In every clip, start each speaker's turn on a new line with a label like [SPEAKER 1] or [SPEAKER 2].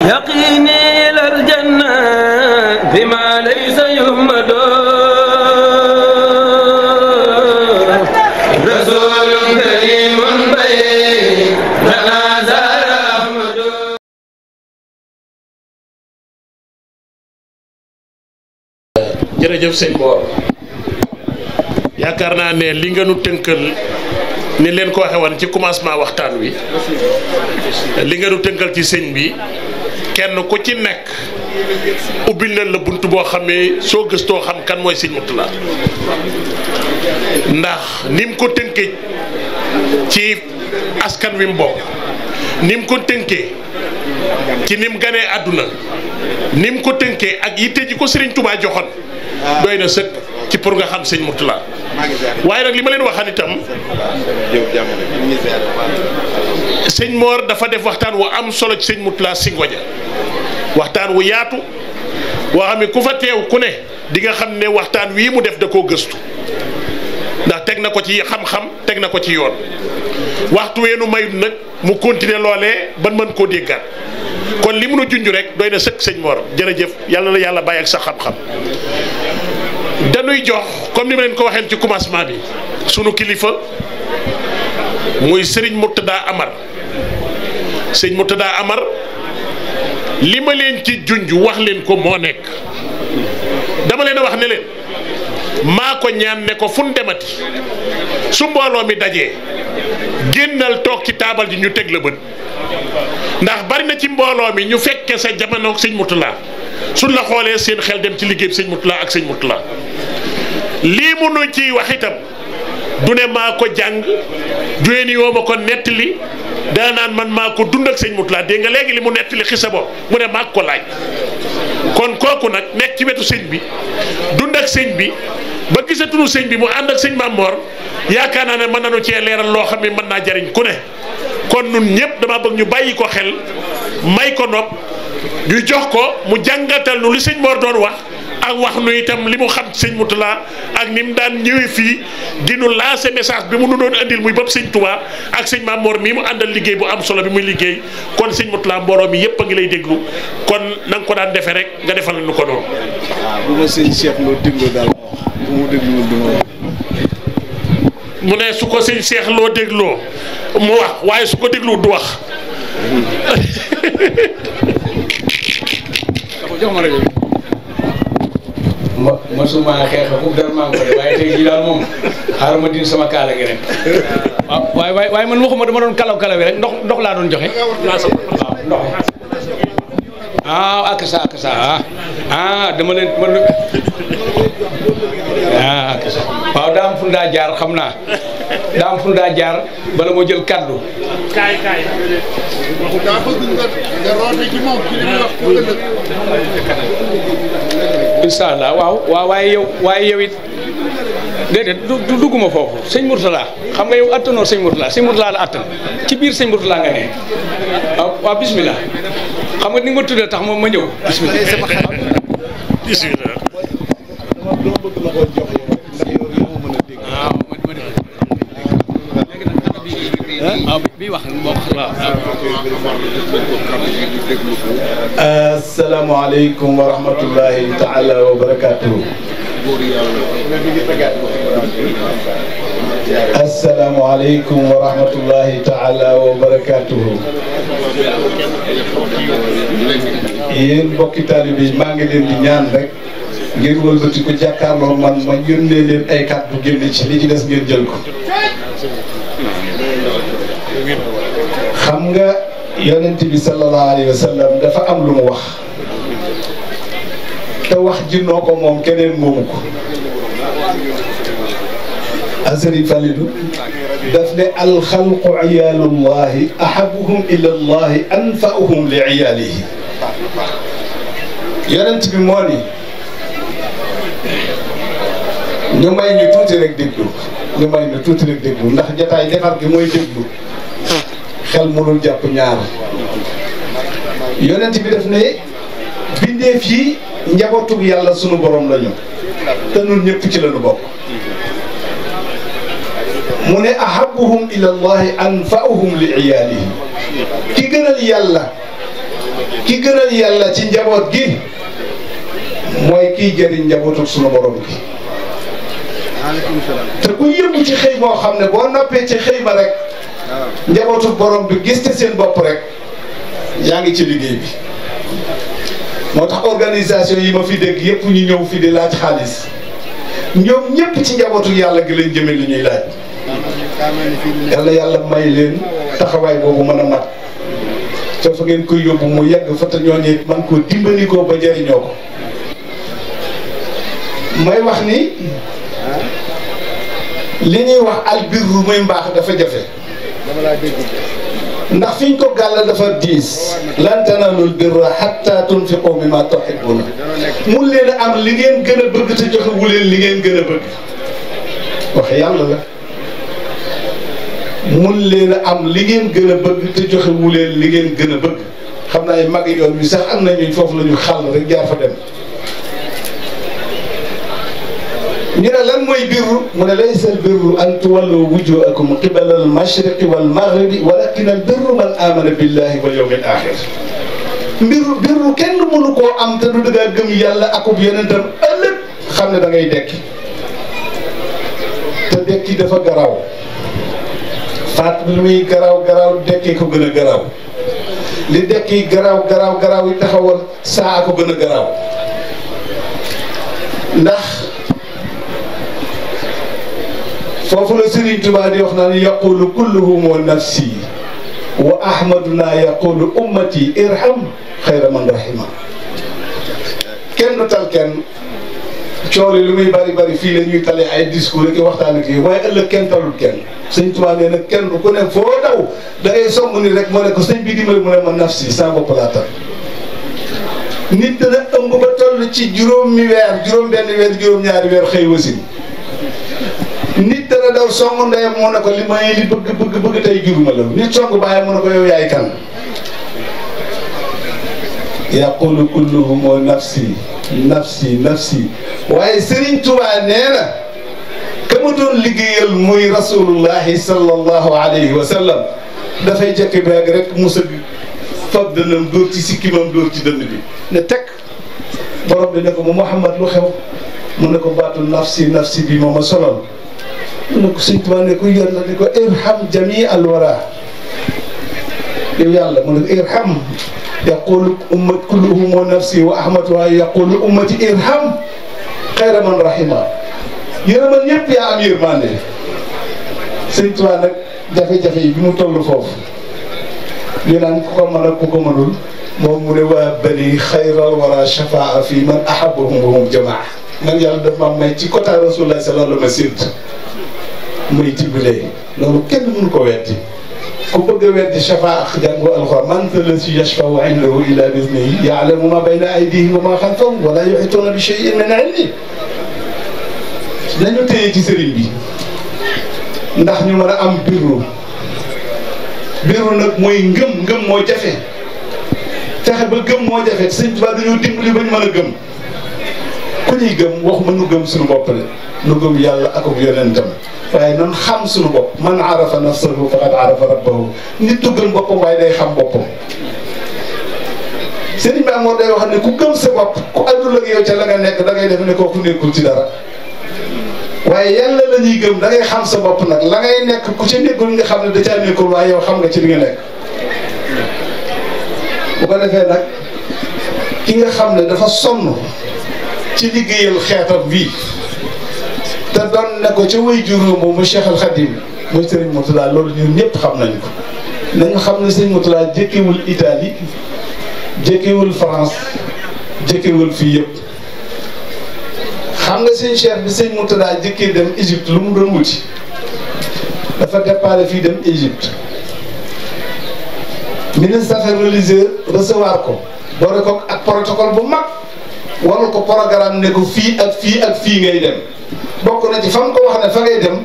[SPEAKER 1] يقيني إلى الجنة بما ليس يهمد رسول كريم بيننا زار أحمد.
[SPEAKER 2] jërëjëf sëñ Mor yaakaar naa ne li nga nu tënkal ni leen ko waxe woon ci commencement waxtaan wi li nga nu tënkal ci sëñ bi kenn ku ci nekk ubbil na la bunt boo xam ne soo gëstoo xam kan mooy sëñ Mourtalla ndax ni mu ko tënkee ci askan wi mu bokk ni mu ko tënkee ci ni mu ganee àdduna ni mu ko tënkee ak yitte ji ko Serigne Touba joxoon doy na sëkk ci pour nga xam sëñ Mourtalla waaye nag li ma leen waxaan itam sëñ Mor dafa def waxtaan wu am solo ci sëñ Mourtalla Singodia waxtaan wu yaatu woo xam ne ku fa teew ku ne di nga xam ne waxtaan wii mu def da koo gëstu ndax teg na ko ci xam-xam teg na ko ci yoon waxtu weenu mayut nag mu continuer loolee ban mën koo déggaat kon li mun a junj rek doy na sëkk sëñ Mor jërëjëf yàlla na yàlla bàyyi ak sa xam-xam dañuy jox comme ni ma leen ko waxee ci commencement bi sunu kilifa muy Serigne Mourtada Amar sëñ Mourtada Amar li ma leen ci junj wax leen ko moo nekk dama leen a wax ne leen maa ko ñaan ne ko fu ñu demati su mbooloo mi dajee génnal toog ci taabal ji ñu teg la bët ndax bari na ci mbooloo mi ñu fekke sa jamono sëñ Mourtalla suñ la xoolee seen xel dem ci liggéey bi sëñ Mourtalla ak sëñ Mourtalla lii munu ciy wax itam du ne maa ko jàng juéeni yoo ma ko nettali daa naan man maa ko dund ak sëñ Mourtalla dégg nga léegi li mu nettali xisa bo mu ne maa ko laaj kon kooku nag nekk ci wetu sëñ bi dund ak sëñ bi ba gisatunu sëñ bi mu ànd ak sëñ Mamor yaakaar naa ne mën nañu cee leeral loo xam ne mën naa jariñ ku ne kon nun ñëpp dama bëgg ñu bàyyi ko xel may ko nopp ñu jox ko mu jàngatal nu li sëñ Mor doon wax ak wax nu itam li mu xam ci sëñ Mourtalla ak ni mu daan ñëwee fii di nu lancer message bi mu nu doon andil muy bopp sëñ Touba ak sëñ Mamor mii mu àndal liggéey bu am solo bi muy liggéey kon sëñ Mourtalla mbooloo mi yëpp a ngi lay déglu kon na nga ko daan defee rek nga defal nu ko noonu.
[SPEAKER 3] waaw bu ma sëñ Cheikh loo dégloo daal bu mu dégluwul du ma wax.
[SPEAKER 2] mu ne su ko sëñ Cheikh loo dégloo mu wax waaye su ko dégluwul du wax.
[SPEAKER 4] jox ma rajo ma suma xeex foofu dara maa ngi ko de waaye tey jii daal moom xaaral ma din sama kaala gi rek waaw waaye man waxuma dama doon kalaw wi rek ndox laa doon joxe waaw ndox ak sa dama leen man ak sa waaw daa am fu daa jaar xam naa daa am fu daa jaar bala moo jël kaddu
[SPEAKER 3] kaay daa bëgg nga roote ci moom ci li muy wax ko ëllëg
[SPEAKER 4] incha allah waaw waaye yow it déedéet du dugguma foofu sëñ Mourtalla xam nga yow attanoo sëñ Mourtalla la attan ci biir sëñ Mourtalla nga ne waaw bismillah xam nga ni nga tuddee tax moom ma ñëw bismillah
[SPEAKER 2] bismillah
[SPEAKER 4] bi wax
[SPEAKER 3] asalaamaaleykum wa rahmatullahi taala wa barakatuhu. asalaamaaleykum wa rahmatullahi taala wa barakatuhu. yéen mbokki taalibe yi maa ngi leen di ñaan rek ngeen wëlbati ko jàkkaarloo man ma yónnee leen ay kàddu génne ci li ci des ngeen jël ko. xam nga yonent bi sallallahu alayhi wa sallam dafa am lu mu wax te wax ji noo ko moom keneen moomu ko. Asri Falidu daf ne alxalqu iyaalullahi ahabuhum ila llahi anfa'uhum li iyaalihi. yonent bi moo ni ñu may ñu tuuti rek déglu ñu may ñu tuuti rek déglu ndax jotaay defar gi mooy déglu xel mënul jàpp ñaar. yonent bi daf ne bindeef yi njabootug yàlla sunu borom lañu te ñun ñëpp ci lañu bokk. mu ne ahabuhum ila llahi anfa'uhum li iyaalihi ki gënal yàlla ki gënal yàlla ci njaboot gi mooy kiy jëriñ njabootu sunu borom gi te ku yëngu ci xëy moo xam ne boo noppee ci xëy ma rek njabootu borom bi gis te seen bopp rek yaa ngi ci liggéey bi. moo tax organisation yi ma fi dégg yëpp ñu ñëw fi di laaj xaalis ñoom ñëpp ci njabootu yàlla gi leen jëme li ñuy laaj yàlla may leen taxawaay boobu mën a mat te fa ngeen koy yóbbu mu yegg fa te ñooñu man koo dimbali ko ba jëriñoo ko. may wax ni li ñuy wax albirru muy mbaax dafa jafe ndax fiñ ko gàll dafa diis lan tanaalul birra hatta tunfiqu mimma tuhibbuna mun leen a am li ngeen gën a bëgg te joxe wu leen li ngeen gën a bëgg wax yàlla la mun leen a am li ngeen gën a bëgg te joxe wu leen li ngeen gën a bëgg xam naa ay mag yoon wi sax am nañu foofu la ñu xàll rek jaar fa dem. ñu ne lan mooy birru mu ne laysa al birru an tuwallu wujuhakum qibala al mashriqi wal maghribi walakin al birru man amana billahi wal yawmil akhir. birru kenn mënu koo am te du dëgg gëm yàlla akub yonentam ëllëg xam ne da ngay dekki te dekki dafa garaaw faat bi lu muy garaaw dekki ko gën a garaaw li dekki garaaw yi taxawal saa ko gën a garaaw ndax foofu la Serigne Touba di wax naan yaqulu kulluhum nafsi wa ahmaduna yaqulu ummati irham xayra man rahima kenn du tal kenn coow li lu muy bari fii la ñuy tale ay discours rek waxtaan ak yi waaye ëllëg kenn talul kenn sëñ Touba nee na kenn ku ne foo daw da ngay song ni rek moo ne ko sëñ bi dimbali mu ne ma nafsi sama bopp laa tal nit dana ëmb ba toll ci juróom-benn weer juróom-ñaari weer xëy wasin nit dana daw song ndeyam mu ne ko li may li bëgg tey juruma la nit song bàyyi mu ne ko yow yaay kan yaqulu kulluhum nafsi waaye Serigne Touba nee na ka ma doon liggéeyal muy rasulullahi sallallahu alayhi wa sallam dafay jekki beeg rek mu sëgg fab dënam dóor ci sikkimam dóor ci dënn bi ne teg borom bi ne ko mu Muhammad lu xew mu ne ko baatu nafsi bi moo ma solal mu ne ko Sëñ Tuubaa ne ko yàlla ne ko irham jami al wara yow yàlla mu ne ko irham yaqulu ummat kulluhum nafsi wa ahmatuha yaqulu ummati irham xayra man rahima yërëmal ñëpp yaa am yërmande Sëñ Tuubaa nag jafe-jafe yi bi mu toll foofu ñu naan ku ko mën ak ku ko mënul moom mu ne waa bani xayral wara shafaa fi man ahabbahum wa hum jamaa man yàlla daf ma may ci côté Rasulullah sallallahu alayhi wa sallam muy tibbalee loolu kenn mënu ko weddi ku bëgg a weddi shafaa jàngu alxuraan man za llazii yashfa'u indahu illaa bi iznihi ya'lamu maa bayna aydihim wa maa xalfahum wa laa yuhiituuna bi shay'in min ilmihi nañu téye ci sëriñ bi ndax ñu mën a am birru nag mooy ngëm moo jafe fexe ba gëm moo jafe Sëñ Tuubaa dañoo dimbali ba ñu mën a gëm ku ñuy gëm waxuma nu gëm suñu bopp la nu gëm yàlla ak yonentam waaye nan xam suñu bopp man arafa nafsahu faqad arafa rabbahu nit du gëm boppam waaye day xam boppam sëriñ bi moo day wax ne ku gëm sa bopp ku àndul ak yow ca la nga nekk da ngay def ne kooku nekkul ci dara waaye yàlla la ñuy gëm da ngay xam sa bopp nag la ngay nekk ku ci nekkul nga xam ne da caa nekkul waaye yow xam nga ci li nga nekk bu ko defee nag ki nga xam ne dafa sonn ci liggéeyal xeetam bii te doon ne ko ca way juróom mu Cheikh Al Khadim muy Serigne Mourtada loolu ñun ñëpp xam nañu ko nañu xam ne Serigne Mourtada jëkkewul Italie jëkkewul France jëkkewul fii yëpp xam nga sëñ Cheikh bi Serigne Mourtada jëkkee dem Égypte lu mu doon wuti dafa déparé fii dem Égypte ministre affaires religieuses recevoir ko boole ko ak protocole bu mag warul ko programme ne ko fii ak fii ngay dem bokk na ci fa mu ko wax ne fa ngay dem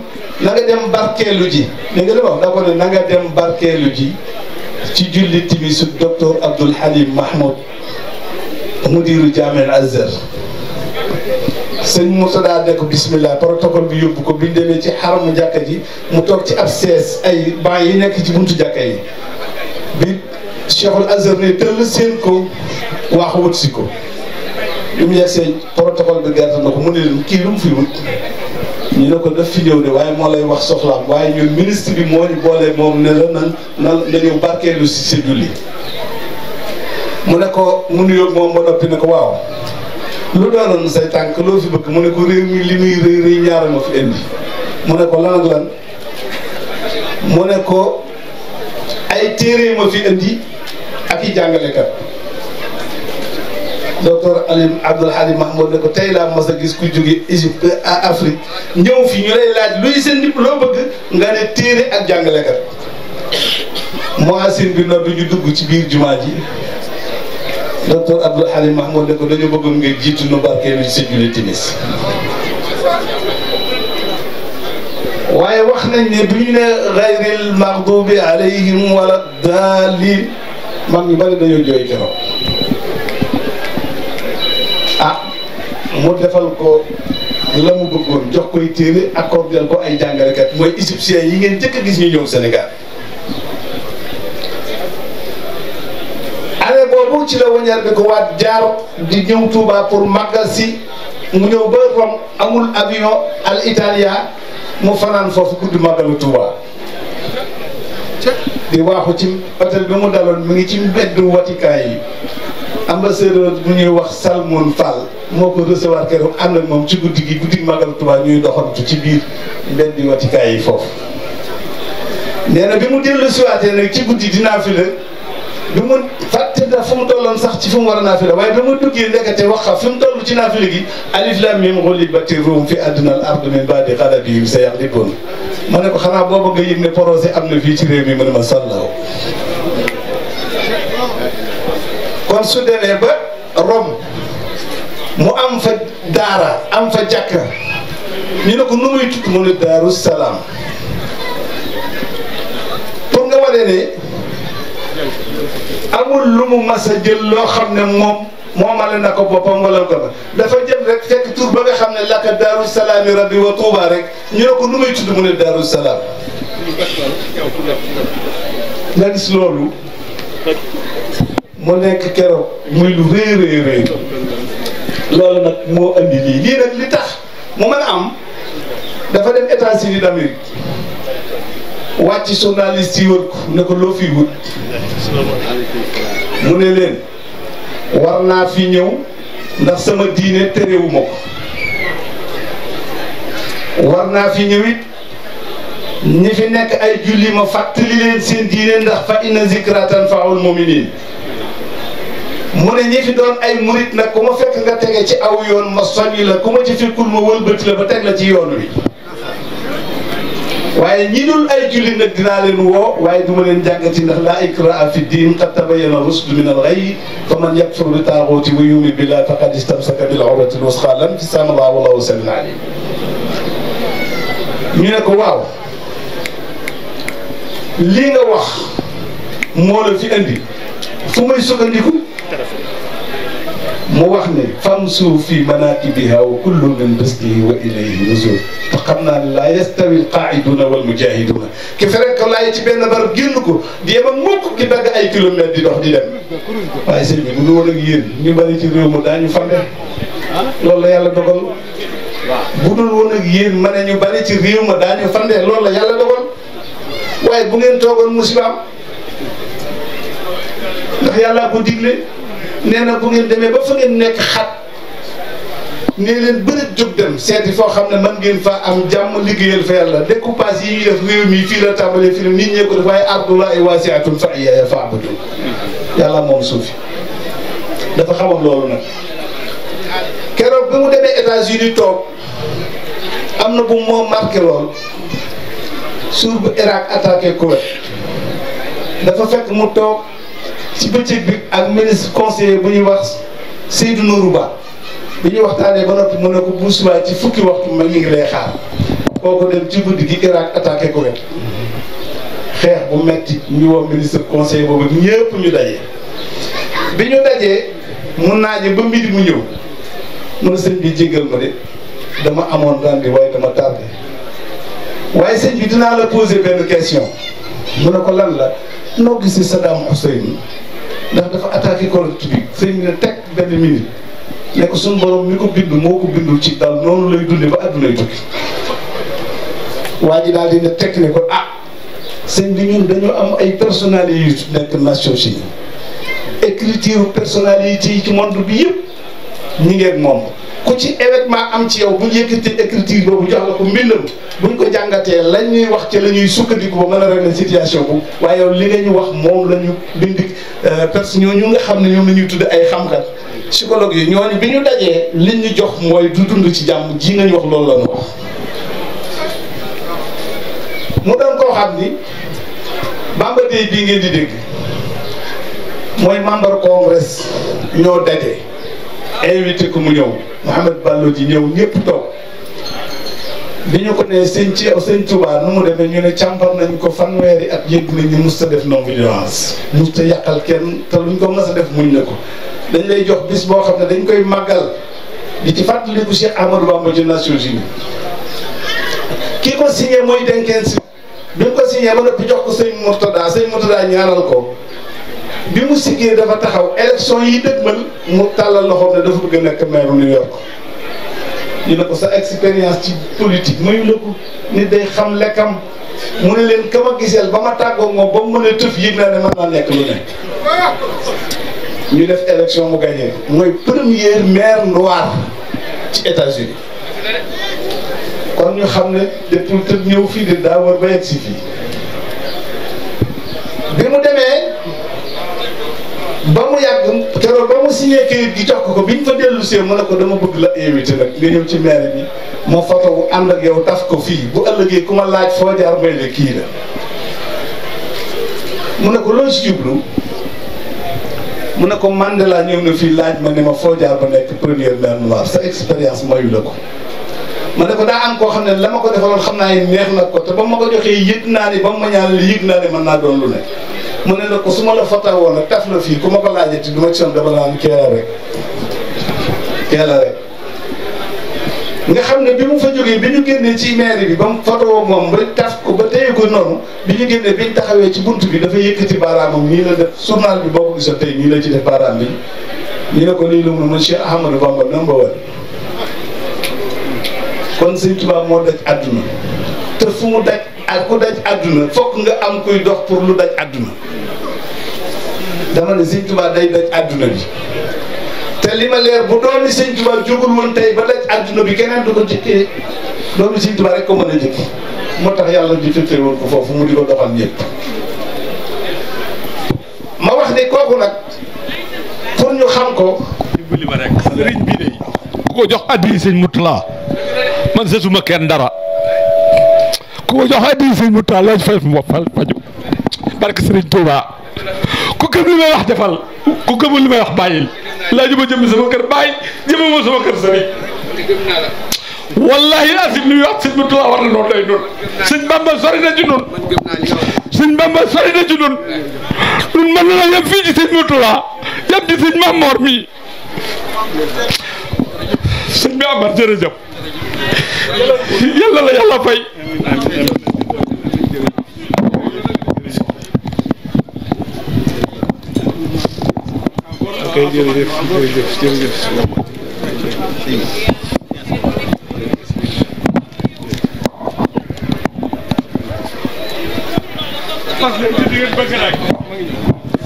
[SPEAKER 3] na nga dem barkeelu ji dégg nga li wax da ko ne na nga dem barkeelu ji ci julli timisu docteur Abdoul Halim Mahmoud mudiru Jaamel Azhar sëñ Mourtada ne ko bismillah protocole bi yóbbu ko biñ demee ci xaramu jàkka ji mu toog ci ab sees ay banc yi nekk ci buntu jàkka yi bi Cheikhul Azhar ne tëll seen ko wax wut si ko bi mu yegsee protocole bi gerte na ko mu ne leen kii lu mu fi wut ñu ne ko def fi ñëw de waaye moo lay wax soxlaam waaye ñun ministre bi moo ñu boolee moom ne la na ñëw barkeelu si sa julli mu ne ko mu nuyoo moom ba noppi ne ko waaw lu doonoon say tànk loo fi bëgg mu ne ko réew mi li muy rëy rëy ñaara ma fi indi mu ne ko lan ak lan mu ne ko ay téere ma fi indi ak i jàngalekat docteur Alim Abdoul Halim Mahmoud ne ko tey laa mas a gis ku jóge Égypte à Afrique ñëw fi ñu lay laaj luy seen dip loo bëgg nga ne téere ak jàngalekat moasin bi nodd ñu dugg ci biir jumaa ji docteur Abdoul Halim Mahmoud ne ko dañu bëggoon nga jiitu nu barkeelu ci sa julli timis waaye wax nañ ne bi ñu ne gayril maghdubi alayhim wala daalin mag ñu bari dañoo jooy keroog mu defal ko la mu bëggoon jox koy téere accordé ko ay jàngalekat mooy égyptiens yi ngeen njëkk a gis ñu ñëw Sénégal année boobu ci la wañar bi ko waat jaar di ñëw Touba pour màggal si mu ñëw ba Rome amul avion al Italia mu fanaan foofu guddi màggalu Touba di waaxu ci hôtel bi mu daloon mu ngi ci mbeddu Vatican yi ambassadeur bu ñuy wax Salmon Fall moo ko recevoir keroog ànd ak moom ci guddi gi guddi màggalu Touba ñuy doxantu ci biir mbeddu Vatican yi foofu nee na bi mu dellu siwaatee nag ci guddi dinaa fi la bi mu fàtte na fu mu tolloon sax ci fu mu war a naafila waaye bi mu duggee ndekete wax fi mu toll ci naafila gi alif lam mim ghulibatir rum fi adnal ard min ba'di ghalabihim sayaghlibuun ma ne ko xanaa booba nga yëg ne projet am na fii ci réew mi mu ne ma sàllaaw kon su demee ba Rome mu am fa daara am fa jàkka ñu ne ko nu muy tudd mu ne Daaru Salaam pour nga wane ne amul lu mu mas a jël loo xam ne moom moomale na ko boppam wala ko ba dafa jëm rek fekk tur ba nga xam ne laka Daaru Salaami rabbi wa Tuuba rek ñu ne ko nu muy tudd mu ne Daaru Salaam nga gis loolu mu nekk keroog muy lu rëy rëy rëy loolu nag moo andi lii nag li tax mu mën a am dafa dem États-Unis d'Amérique wàcc journaliste yi wër ko ne ko loo fiy wut mu ne leen war naa fi ñëw ndax sama diine terewuma ko war naa fi ñëw it ñi fi nekk ay julli ma fàttali leen seen diine ndax fa inna zikra tanfa'ul mu'minin mu ne ñi fi doon ay murit nag ku ma fekk nga tege ci aw yoon ma soññ la ku ma ci fekkul ma wëlbati la ba teg la ci yoon wi waaye ñi dul ay julli nag dinaa leen woo waaye du ma leen jàngati ndax laa ikraha fi diin qad tabayyana rusdu min al-ghayy fa man yakfur bi taaguuti wa yu'min billahi faqad istamsaka bil urwati l-wusqa lam fisaama laha wallahu samiun alim ñu ne ko waaw lii nga wax moo la fi andi fu may sukkandiku mu wax ne famsu fi manakibiha wa kullu min rizqihi wa ilayhi nuzul te xam naa ne laa yastawi alqaa'iduna wal mujahiduna ki fekk laay ci benn barab génn ko di yem ak mukk ki dagg ay kilomètres di dox di dem waaye sëñ bi bu dul woon ak yéen ñu bari ci réew mi daañu fande loolu la yàlla dogal bu dul woon ak yéen ma ne ñu bari ci réew ma daañu fande loolu la yàlla dogal waaye bu ngeen toogoon musiba am ndax yàllaa ko digle nee na bu ngeen demee ba fa ngeen nekk xat nee leen bëri jóg dem seeti foo xam ne man ngeen fa am jàmm liggéeyal fa yàlla découpage yi ñuy def réew mi fii la tàmbalee fii la nit ñee ko def waaye ardullahi waasi'atun fa iyyaaya fa'budun yàlla moom suufi dafa xamoon loolu nag keroog bi mu demee États-Unis toog am na bu moo marqué lool suur bu Irak attaqué Koweït dafa fekk mu toog ci bëccëg bi ak ministre conseiller bu ñuy wax Seydou Nourou Ba bi ñuy waxtaanee ba noppi mu ne ko bu subaa ci fukki waxtu ma ngi lay xaar kooku dem ci guddi gi Irak attaqué Koweït xeex bu metti ñu woo ministre conseiller boobu ñëpp ñu daje bi ñu dajee mun naa ji ba midi mu ñëw mu ne sëñ bi jéggal ma de dama amoon rendez-vous waaye dama tardé waaye sëñ bi dinaa la poser benn question mu ne ko lan la noo gisee Saddam Hussein ndax dafa attaqué collecte bi sëñ bi ne teg benn minute ne ko suñu borom mi ko bind moo ko bindul ci dal noonu lay dunde ba addunay tukki. waa ji daal di ne teg ne ko ah sëñ bi ñun dañoo am ay personnalités yu nekk Nations Unies écriture personnalité yi ci monde bi yëpp ñi ngeen moom ku ci événement am ci yow bu ñu yëkkatee écriture boobu jox la ko mbindam buñ ko jàngatee lañ ñuy wax ci la ñuy sukkandiku ba mën a régler situation bu waaye yow li nga ñu wax moom la ñu bind ñooñu nga xam ne ñoom la ñuy tudd ay xam-xam psychologue yi ñooñu bi ñu dajee liñ ñu jox mooy du dund ci jàmm ji nga ñu wax loolu la ñu wax. mu doon koo xam ni Bamba Day bii ngeen di dégg mooy membre congrès ñoo daje invité ko mu ñëw Mouhamed Ballo ji ñëw ñëpp toog bi ñu ko nee sëñ Touba nu mu demee ñu ne càmbar nañ ko fanweeri at yëg nañ ni mus ta def non violence mus ta yàqal kenn te luñ ko mës a def muñ na ko dañ lay jox bis boo xam ne dañ koy màggal di ci fàttaliku Cheikh Ahmadou Bamba ci Nations Unies kii ko signé mooy denkeen si bi mu ko signé ba noppi jox ko sëñ Mourtada ñaanal ko bi mu siggee dafa taxaw élection yi dëgmal mu tàllal loxoom ne dafa bëgg a nekk maire New York ñu ne ko sa expérience ci politique mayu la ko nit day xam lekkam mu ne leen ka ma giseel ba ma tàggoog moom ba mu mën a tëf yëg naa ne mën naa nekk lu ne ñu def élection mu gagné mooy première maire noire ci États-Unis kon ñu xam ne depuis te ñëw fii de daa war ba yegg si fii bi mu demee ba mu yàgg keroog ba mu signé kayit gi jox ko bi ñu fa dellu see mu ne ko dama bëgg la invité nag nga ñëw ci maire bi moo photo bu ànd ak yow taf ko fii bu ëllëgee ku ma laaj foo jaar may ne kii la mu ne ko loo ci jublu mu ne ko Mandela ñëw na fii laaj ma ne ma foo jaar ba nekk première maire noire sa expérience mayu la ko ma ne ko daa am koo xam ne la ma ko defaloon xam naa ne neex na ko te ba ma ko joxee yëg naa ne ba mu ma ñaanal yëg naa ne mën naa doon lu ne mu ne la ko su ma la foto woon nag taf la fii ku ma ko laajati du ma ci son dama naan keela rek nga xam ne bi mu fa jógee bi ñu génnee ci mairie bi ba mu foto woo moom ba taf ko ba téye ko noonu bi ñu génnee bi ñu taxawee ci bunt bi dafa yëkkati baaraamam nii la def journal bi boo ko gisoon tey nii la ci def baaraam bi ñu ne ko lii lu mu ne monsieur Ahmadou Bamba number one kon Sëñ Tuubaa moo daj àdduna te fu mu daj ak ku daj àdduna fokk nga am kuy dox pour lu daj àdduna dama ne Sëñ Tuubaa day daj àdduna bi te li ma leer bu doomi Sëñ Tuubaa jógul woon tey ba daj àdduna bi keneen du ko jëkkee doomi Sëñ Tuubaa rek ko mën a jëkk moo tax yàlla di fëttee woon ko foofu mu di ko doxal ñëpp ma wax ni kooku nag pour ñu xam ko
[SPEAKER 5] dimbali ma rek sëriñ bi de ku ko jox addi Sëñ Mourtala man sësuma kenn dara ku ko jox addi Sëñ Mourtala loo ci fay faju barke Sëriñ Touba ku gëm li may wax defal ku gëmul li may wax bàyyil laaju ma jëmmi sama kër bàyyi jëmmi ma sama kër sëriñ wallahi asim li muy wax Sëñ Mourtala war na noonu day noonu Sëñ Bamba sori na ci noonu Sëñ Bamba sori na ci noonu ñun mën na la yem fii ci Sëñ Mourtala yem ci Sëñ Mamor mi sëñ bi Amar jërëjëf yàlla la yàlla fay ok jërëjëf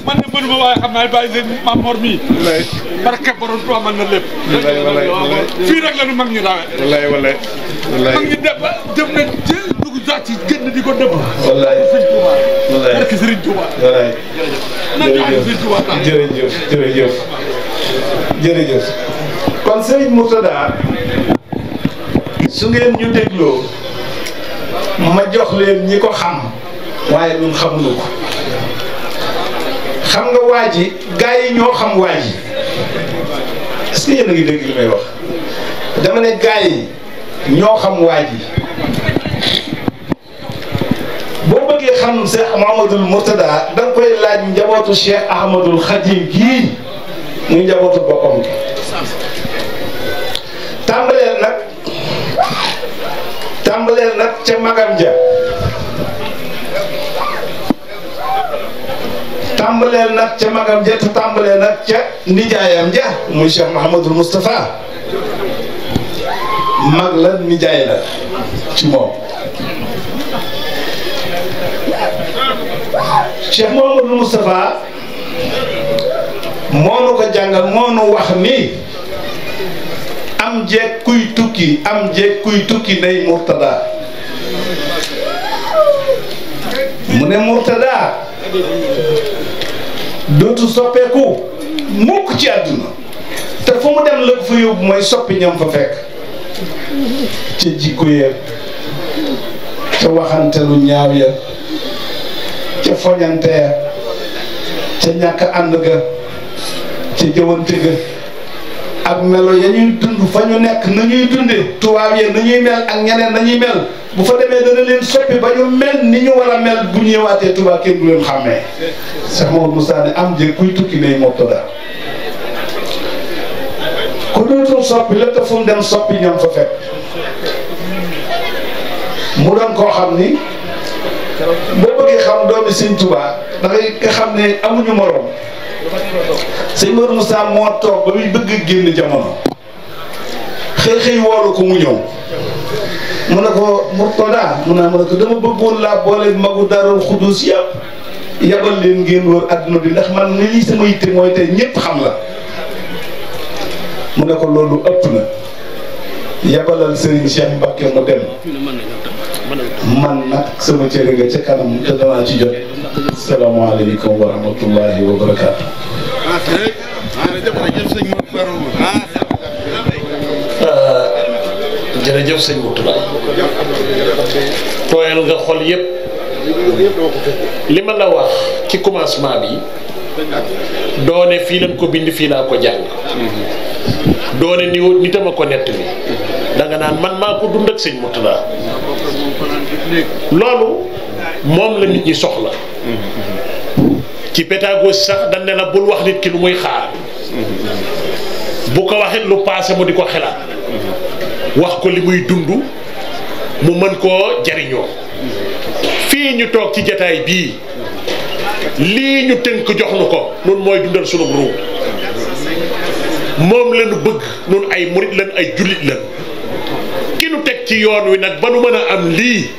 [SPEAKER 5] man de mënuma waaye xam naa bàyyi seen Mamor mi barke borom Tuubaa man na lépp fii rek la nu mag ñu rawee mag ñi dem nañ ci dugg sax ci génn di ko dëbb sëñ Tuubaa barke Sëriñ Tuubaa
[SPEAKER 3] jërëjëf kon Sëriñ Mourtada su ngeen ñu dégloo ma jox leen ñi ko xam waaye ñun xamuñu ko xam nga waa ji gars yi ñoo xam waa ji est-ce que yéen a ngi dégg li may wax dama ne gars yi ñoo xam waa ji boo bëggee xam Cheikh Mouhamadoul Mourtada da nga koy laaj njabootu Cheikh Ahmadoul Khadim gii muy njabootu boppam gi tàmbaleel nag ca magam ja tàmbaleel nag ca magam ja te tàmbalee nag ca nijaayam ja muy Cheikh Mouhamadul Moustapha mag la nijaay la ci moom. Cheikh Mouhamadul Moustapha moo nu ko jàngal moo nu wax ni am jeeg kuy tukki day Murtada mu ne Murtada dootu soppeeku mukk ci àdduna te fu mu dem la ko fa yóbbu mooy soppi ñam fa fekk ca jikko ya ca waxante lu ñaaw ya ca foñante ya ca ñàkk ànd ga ca jëwante ga ak melo ya ñuy dund fa ñu nekk nañuy dunde tubaab ya nañuy mel ak ñeneen nañuy mel bu fa demee dana leen soppi ba ñu mel ni ñu war a mel bu ñëwaatee tubaab kenn du leen xàmmee. Cheikh Mamadou Moussa ne am jëg kuy tukki day Murtada ku dootul soppi la te fu mu dem soppi ñoom fa fekk mu doon koo xam ni boo bëggee xam doomi Sëñ Tuubaa da ngay nga xam ne amuñu morom. Sëñ Mamadou Moussa moo toog ba muy bëgg génn jamono xëy woolu ko mu ñëw mu ne ko Murtada mu ne ko dama bëggoon laa boole magu Daarul Xuddus yëpp yabal leen ngeen wër adduna bi ndax man ni lii sama yitte mooy tey ñëpp xam la. mu ne ko loolu ëpp na yabalal Serigne Cheikh Mbacke mu dem man nag sama cëre nga ca kanam te danaa ci jot. salaamaaleykum wa rahmatullahi wa barakaatu.
[SPEAKER 2] jërëjëf sëñ Murtada tooyal nga xol yépp li ma la wax ci commencement bi doone fii lañ ko bind fii laa ko jàng doone ni nitama ko nett bi danga naan man maa ko dund ak sëñ Murtada loolu moom la nit ñi soxla ci pédagogie sax dañ ne la bul wax nit ki lu muy xaar bu ko waxit lu paase mu di ko xelaat wax ko li muy dund mu mën koo jariñoo fii ñu toog ci jataay bii lii ñu tënk jox nu ko nun mooy dundal sunu ruuh moom lañu bëgg nun ay murit lan ay jullit lan ki nu teg ci yoon wi nag ba nu mën a am lii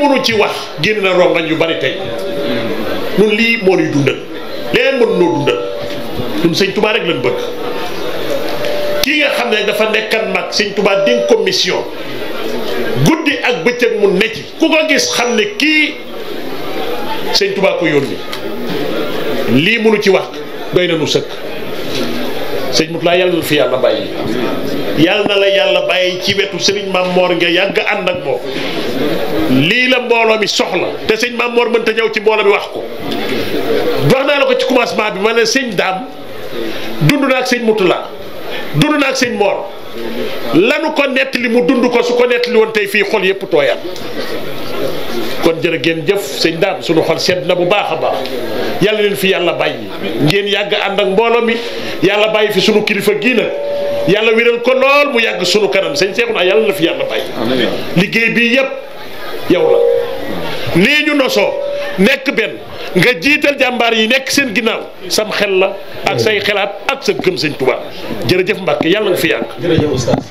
[SPEAKER 2] mënu ci wax génn na rongañ yu bari tey nun lii moo nuy dundal leneen mënu noo dundal nun sëñ Tuubaa rek lañ bëgg kii nga xam ne dafa nekkan mag sëñ Tuubaa dénk ko mission guddi ak bëccëg mu ne ci ku ko gis xam ne kii sëñ Tuubaa ko yónni lii mënu ci wax doy na nu sëkk sëñ Murtada yàlla na fi yàlla bàyyi yàlla na la yàlla bàyyi ci wetu sëriñ Maam Moor nga yàgg ànd ak moom lii la mbooloo mi soxla te sëñ Maam Moor mënta ñëw ci mbooloo mi wax ko wax naa la ko ci commencement bi ma ne sëñ Daam dund na ak sëñ Murtada dund na ak sëñ Moor lanu ko nettali mu dund ko su ko nettali woon tey fii xol yëpp tooyal kon jërë ngeen jëf sëñ Daam sunu xol sedd na bu baax a baax yàlla leen fi yàlla bàyyi ngeen yàgg ànd ak mbooloo mi yàlla bàyyi fi sunu kilifa gii nag yàlla wéral ko lool mu yàgg sunu kanam sëñ Seexuna yàlla na fi yàlla bàyyi liggéey bii yëpp yow la nii ñu nosoo nekk benn nga jiital jàmbaar yi nekk seen ginnaaw sam xel la ak say xelaat ak sa gëm sëñ Tuubaa jërëjëf Mbàkke yàlla nga fi yàgg.